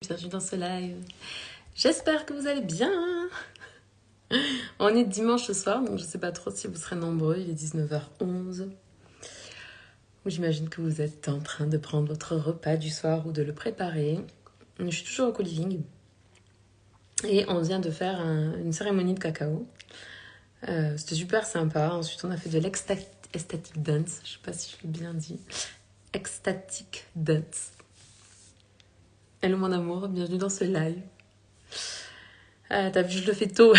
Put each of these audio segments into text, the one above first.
bienvenue dans ce live. J'espère que vous allez bien. On est dimanche ce soir, donc je sais pas trop si vous serez nombreux, il est 19h11. J'imagine que vous êtes en train de prendre votre repas du soir ou de le préparer. Je suis toujours au co-living et on vient de faire une cérémonie de cacao. C'était super sympa. Ensuite, on a fait de l'ecstatic dance. Je sais pas si je l'ai bien dit. Ecstatic dance. Hello mon amour, bienvenue dans ce live. T'as vu, je le fais tôt.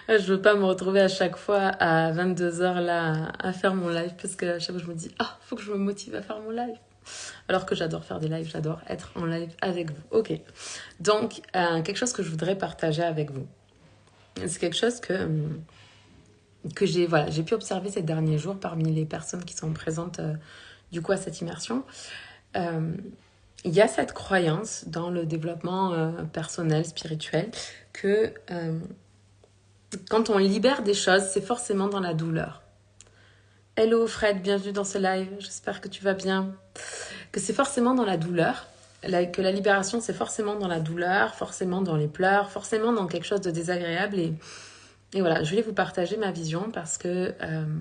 Je veux pas me retrouver à chaque fois à 22h là à faire mon live parce que à chaque fois je me dis faut que je me motive à faire mon live. Alors que j'adore faire des lives, j'adore être en live avec vous. Ok, donc quelque chose que je voudrais partager avec vous. C'est quelque chose que j'ai pu observer ces derniers jours parmi les personnes qui sont présentes du coup à cette immersion. Il y a cette croyance dans le développement personnel, spirituel, que quand on libère des choses, c'est forcément dans la douleur. Hello Fred, bienvenue dans ce live, j'espère que tu vas bien. Que c'est forcément dans la douleur, que la libération c'est forcément dans la douleur, forcément dans les pleurs, forcément dans quelque chose de désagréable. Et voilà, je voulais vous partager ma vision parce que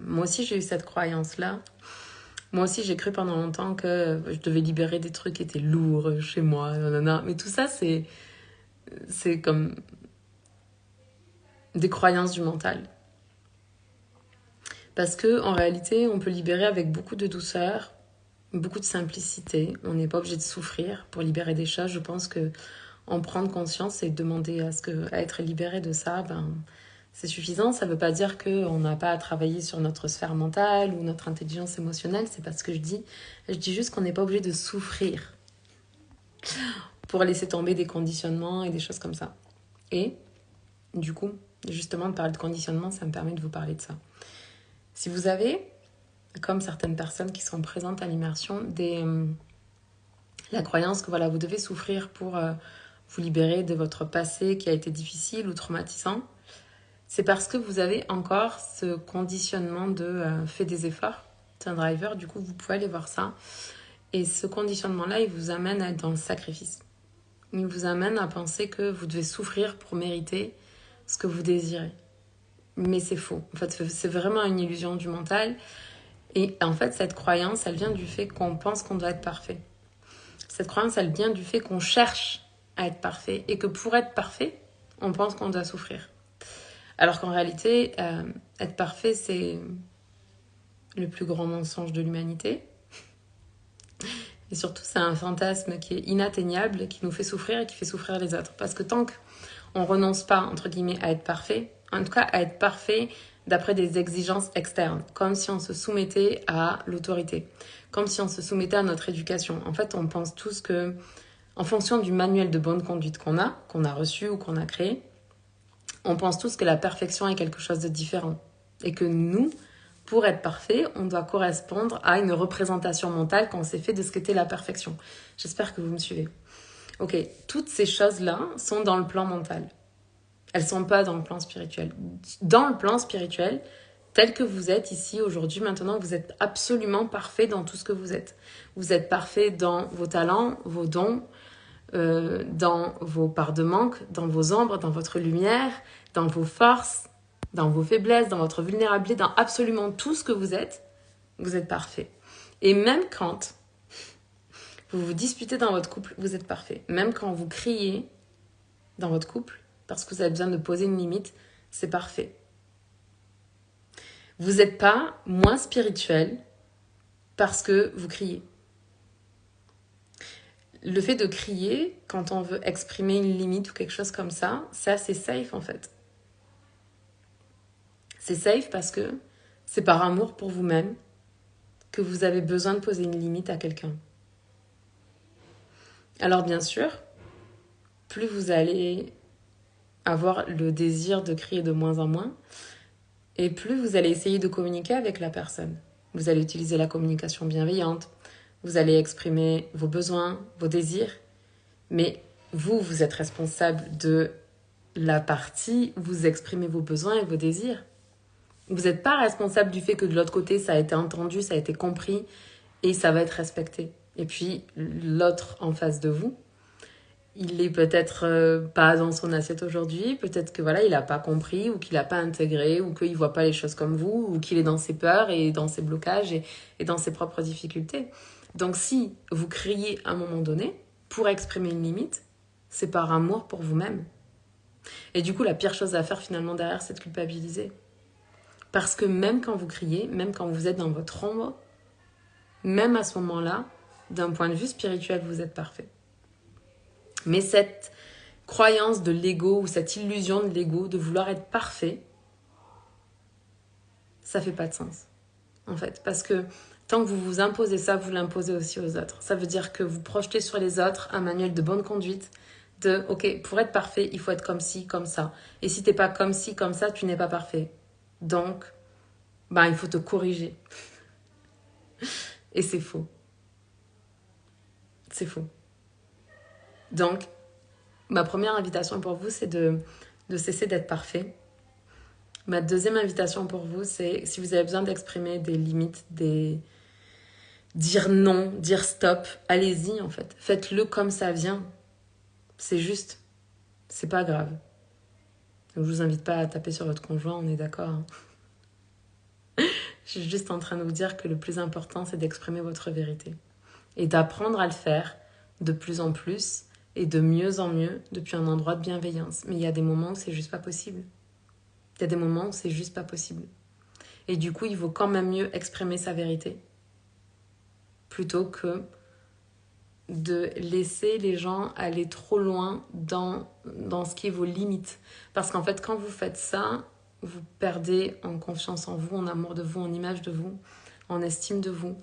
moi aussi j'ai eu cette croyance-là. Moi aussi, j'ai cru pendant longtemps que je devais libérer des trucs qui étaient lourds chez moi. Nanana. Mais tout ça, c'est comme des croyances du mental. Parce que en réalité, on peut libérer avec beaucoup de douceur, beaucoup de simplicité. On n'est pas obligé de souffrir pour libérer des choses. Je pense que en prendre conscience et demander à être libéré de ça, c'est suffisant. Ça ne veut pas dire qu'on n'a pas à travailler sur notre sphère mentale ou notre intelligence émotionnelle. C'est pas ce que je dis. Je dis juste qu'on n'est pas obligé de souffrir pour laisser tomber des conditionnements et des choses comme ça. Et du coup, justement, de parler de conditionnement, ça me permet de vous parler de ça. Si vous avez, comme certaines personnes qui sont présentes à l'immersion, la croyance que vous devez souffrir pour vous libérer de votre passé qui a été difficile ou traumatisant, c'est parce que vous avez encore ce conditionnement de fait des efforts. C'est un driver, du coup, vous pouvez aller voir ça. Et ce conditionnement-là, il vous amène à être dans le sacrifice. Il vous amène à penser que vous devez souffrir pour mériter ce que vous désirez. Mais c'est faux. En fait, c'est vraiment une illusion du mental. Et en fait, cette croyance, elle vient du fait qu'on pense qu'on doit être parfait. Cette croyance, elle vient du fait qu'on cherche à être parfait. Et que pour être parfait, on pense qu'on doit souffrir. Alors qu'en réalité, être parfait, c'est le plus grand mensonge de l'humanité. Et surtout, c'est un fantasme qui est inatteignable, qui nous fait souffrir et qui fait souffrir les autres. Parce que tant qu'on ne renonce pas, entre guillemets, à être parfait, en tout cas à être parfait d'après des exigences externes, comme si on se soumettait à l'autorité, comme si on se soumettait à notre éducation. En fait, on pense tous que, en fonction du manuel de bonne conduite qu'on a reçu ou qu'on a créé, on pense tous que la perfection est quelque chose de différent. Et que nous, pour être parfait, on doit correspondre à une représentation mentale qu'on s'est fait de ce qu'était la perfection. J'espère que vous me suivez. Ok, toutes ces choses-là sont dans le plan mental. Elles ne sont pas dans le plan spirituel. Dans le plan spirituel, tel que vous êtes ici, aujourd'hui, maintenant, vous êtes absolument parfait dans tout ce que vous êtes. Vous êtes parfait dans vos talents, vos dons, dans vos parts de manque, dans vos ombres, dans votre lumière, dans vos forces, dans vos faiblesses, dans votre vulnérabilité, dans absolument tout ce que vous êtes parfait. Et même quand vous vous disputez dans votre couple, vous êtes parfait. Même quand vous criez dans votre couple, parce que vous avez besoin de poser une limite, c'est parfait. Vous n'êtes pas moins spirituel parce que vous criez. Le fait de crier, quand on veut exprimer une limite ou quelque chose comme ça, c'est assez safe en fait. C'est safe parce que c'est par amour pour vous-même que vous avez besoin de poser une limite à quelqu'un. Alors bien sûr, plus vous allez avoir le désir de crier de moins en moins, et plus vous allez essayer de communiquer avec la personne. Vous allez utiliser la communication bienveillante, vous allez exprimer vos besoins, vos désirs, mais vous êtes responsable de la partie où vous exprimez vos besoins et vos désirs. Vous n'êtes pas responsable du fait que de l'autre côté, ça a été entendu, ça a été compris et ça va être respecté. Et puis, l'autre en face de vous, il est peut-être pas dans son assiette aujourd'hui, peut-être que voilà, il n'a pas compris ou qu'il n'a pas intégré ou qu'il ne voit pas les choses comme vous ou qu'il est dans ses peurs et dans ses blocages et dans ses propres difficultés. Donc si vous criez à un moment donné pour exprimer une limite, c'est par amour pour vous-même. Et du coup, la pire chose à faire finalement derrière, c'est de culpabiliser. Parce que même quand vous criez, même quand vous êtes dans votre ombre, même à ce moment-là, d'un point de vue spirituel, vous êtes parfait. Mais cette croyance de l'ego ou cette illusion de l'ego de vouloir être parfait, ça fait pas de sens, en fait. Parce que tant que vous vous imposez ça, vous l'imposez aussi aux autres. Ça veut dire que vous projetez sur les autres un manuel de bonne conduite de, ok, pour être parfait, il faut être comme ci, comme ça. Et si t'es pas comme ci, comme ça, tu n'es pas parfait. Donc, il faut te corriger. Et c'est faux. C'est faux. Donc, ma première invitation pour vous, c'est de cesser d'être parfait. Ma deuxième invitation pour vous, c'est si vous avez besoin d'exprimer des limites, dire non, dire stop, allez-y en fait. Faites-le comme ça vient. C'est juste. C'est pas grave. Donc, je vous invite pas à taper sur votre conjoint, on est d'accord. Hein. Je suis juste en train de vous dire que le plus important, c'est d'exprimer votre vérité. Et d'apprendre à le faire de plus en plus et de mieux en mieux depuis un endroit de bienveillance. Mais il y a des moments où c'est juste pas possible. Il y a des moments où c'est juste pas possible. Et du coup, il vaut quand même mieux exprimer sa vérité plutôt que de laisser les gens aller trop loin dans ce qui est vos limites. Parce qu'en fait, quand vous faites ça, vous perdez en confiance en vous, en amour de vous, en image de vous, en estime de vous.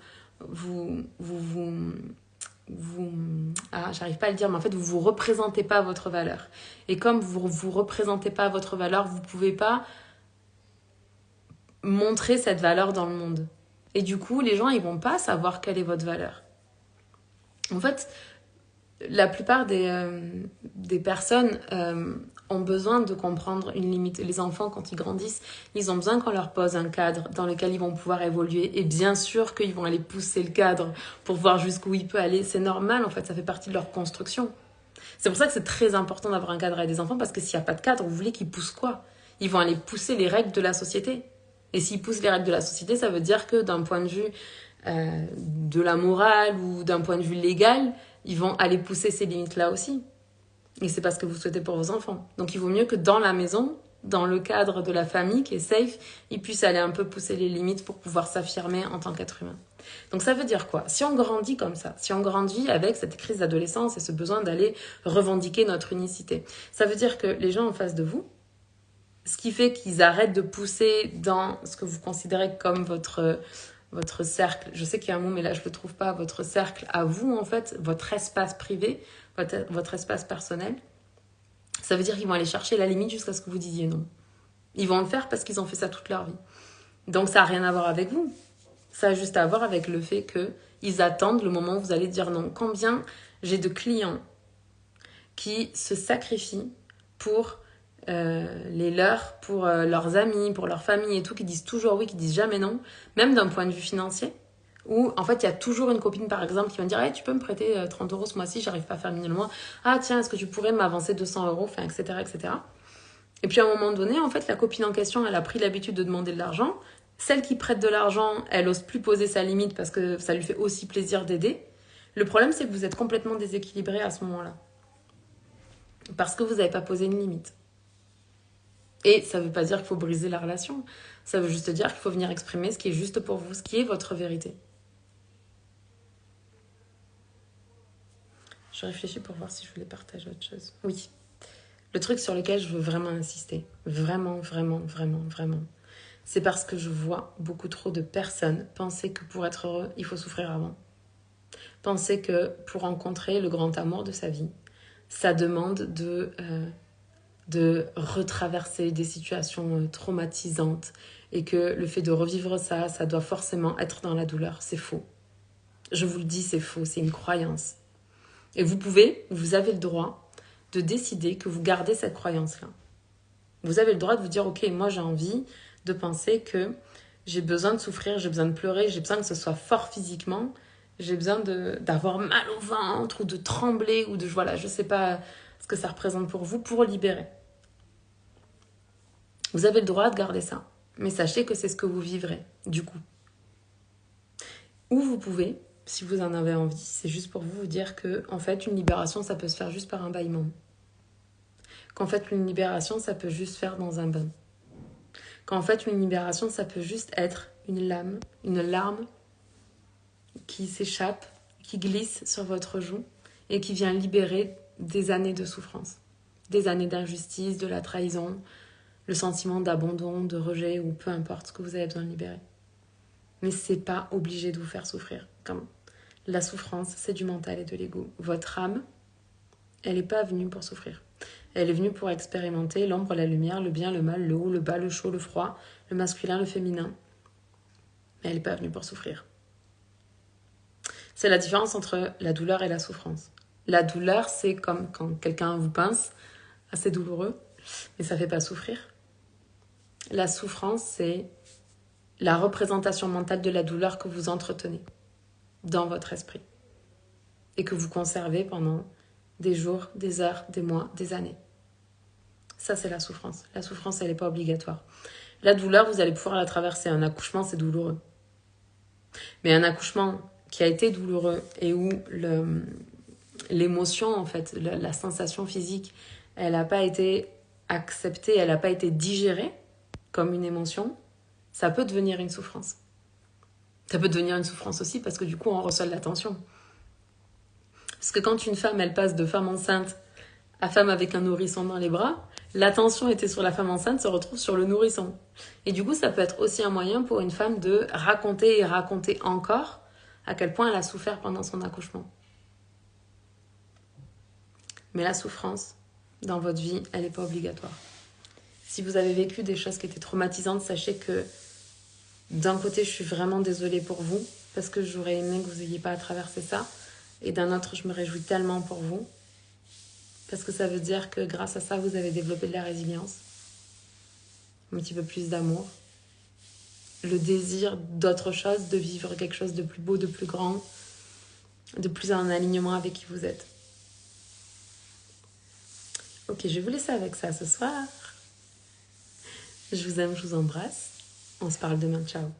J'arrive pas à le dire, mais en fait, vous représentez pas votre valeur. Et comme vous représentez pas votre valeur, vous pouvez pas montrer cette valeur dans le monde. Et du coup, les gens, ils vont pas savoir quelle est votre valeur. En fait, la plupart des personnes ont besoin de comprendre une limite. Les enfants, quand ils grandissent, ils ont besoin qu'on leur pose un cadre dans lequel ils vont pouvoir évoluer. Et bien sûr qu'ils vont aller pousser le cadre pour voir jusqu'où il peut aller. C'est normal, en fait, ça fait partie de leur construction. C'est pour ça que c'est très important d'avoir un cadre avec des enfants, parce que s'il n'y a pas de cadre, vous voulez qu'ils poussent quoi? Ils vont aller pousser les règles de la société. Et s'ils poussent les règles de la société, ça veut dire que d'un point de vue de la morale ou d'un point de vue légal, ils vont aller pousser ces limites-là aussi. Et c'est pas ce que vous souhaitez pour vos enfants. Donc il vaut mieux que dans la maison, dans le cadre de la famille qui est safe, ils puissent aller un peu pousser les limites pour pouvoir s'affirmer en tant qu'être humain. Donc ça veut dire quoi? Si on grandit comme ça, si on grandit avec cette crise d'adolescence et ce besoin d'aller revendiquer notre unicité, ça veut dire que les gens en face de vous, ce qui fait qu'ils arrêtent de pousser dans ce que vous considérez comme votre cercle, je sais qu'il y a un mot mais là je ne le trouve pas, votre cercle à vous en fait, votre espace privé, votre espace personnel, ça veut dire qu'ils vont aller chercher la limite jusqu'à ce que vous disiez non. Ils vont le faire parce qu'ils ont fait ça toute leur vie. Donc ça n'a rien à voir avec vous. Ça a juste à voir avec le fait qu'ils attendent le moment où vous allez dire non. Combien j'ai de clients qui se sacrifient pour les leurs, pour leurs amis, pour leur famille et tout, qui disent toujours oui, qui disent jamais non, même d'un point de vue financier, où en fait il y a toujours une copine par exemple qui va me dire hey, tu peux me prêter 30 euros ce mois-ci, j'arrive pas à faire le mois. Ah tiens, est-ce que tu pourrais m'avancer 200 euros, enfin, etc., etc. Et puis à un moment donné, en fait, la copine en question, elle a pris l'habitude de demander de l'argent. Celle qui prête de l'argent, elle ose plus poser sa limite parce que ça lui fait aussi plaisir d'aider. Le problème, c'est que vous êtes complètement déséquilibré à ce moment-là. Parce que vous n'avez pas posé une limite. Et ça ne veut pas dire qu'il faut briser la relation. Ça veut juste dire qu'il faut venir exprimer ce qui est juste pour vous, ce qui est votre vérité. Je réfléchis pour voir si je voulais partager autre chose. Oui. Le truc sur lequel je veux vraiment insister, vraiment, c'est parce que je vois beaucoup trop de personnes penser que pour être heureux, il faut souffrir avant. Penser que pour rencontrer le grand amour de sa vie, ça demande de retraverser des situations traumatisantes et que le fait de revivre ça, ça doit forcément être dans la douleur. C'est faux. Je vous le dis, c'est faux, c'est une croyance. Et vous avez le droit de décider que vous gardez cette croyance-là. Vous avez le droit de vous dire, ok, moi j'ai envie de penser que j'ai besoin de souffrir, j'ai besoin de pleurer, j'ai besoin que ce soit fort physiquement, j'ai besoin d'avoir mal au ventre ou de trembler ou de... Voilà, je sais pas ce que ça représente pour vous pour libérer. Vous avez le droit de garder ça, mais sachez que c'est ce que vous vivrez, du coup. Ou vous pouvez, si vous en avez envie, c'est juste pour vous dire que, en fait, une libération, ça peut se faire juste par un bâillement. Qu'en fait, une libération, ça peut juste faire dans un bain. Qu'en fait, une libération, ça peut juste être une larme qui s'échappe, qui glisse sur votre joue et qui vient libérer des années de souffrance, des années d'injustice, de la trahison, le sentiment d'abandon, de rejet ou peu importe ce que vous avez besoin de libérer. Mais c'est pas obligé de vous faire souffrir. Comme la souffrance, c'est du mental et de l'ego. Votre âme, elle n'est pas venue pour souffrir. Elle est venue pour expérimenter l'ombre, la lumière, le bien, le mal, le haut, le bas, le chaud, le froid, le masculin, le féminin. Mais elle n'est pas venue pour souffrir. C'est la différence entre la douleur et la souffrance. La douleur, c'est comme quand quelqu'un vous pince, assez douloureux, mais ça ne fait pas souffrir. La souffrance, c'est la représentation mentale de la douleur que vous entretenez dans votre esprit et que vous conservez pendant des jours, des heures, des mois, des années. Ça, c'est la souffrance. La souffrance, elle n'est pas obligatoire. La douleur, vous allez pouvoir la traverser. Un accouchement, c'est douloureux. Mais un accouchement qui a été douloureux et où l'émotion, en fait, la sensation physique, elle n'a pas été acceptée, elle n'a pas été digérée comme une émotion, ça peut devenir une souffrance. Ça peut devenir une souffrance aussi parce que du coup, on reçoit de la tension. Parce que quand une femme, elle passe de femme enceinte à femme avec un nourrisson dans les bras, l'attention était sur la femme enceinte, se retrouve sur le nourrisson. Et du coup, ça peut être aussi un moyen pour une femme de raconter et raconter encore à quel point elle a souffert pendant son accouchement. Mais la souffrance, dans votre vie, elle n'est pas obligatoire. Si vous avez vécu des choses qui étaient traumatisantes, sachez que d'un côté, je suis vraiment désolée pour vous, parce que j'aurais aimé que vous n'ayez pas à traverser ça. Et d'un autre, je me réjouis tellement pour vous, parce que ça veut dire que grâce à ça, vous avez développé de la résilience, un petit peu plus d'amour, le désir d'autre chose, de vivre quelque chose de plus beau, de plus grand, de plus en alignement avec qui vous êtes. Ok, je vais vous laisser avec ça ce soir. Je vous aime, je vous embrasse. On se parle demain, ciao.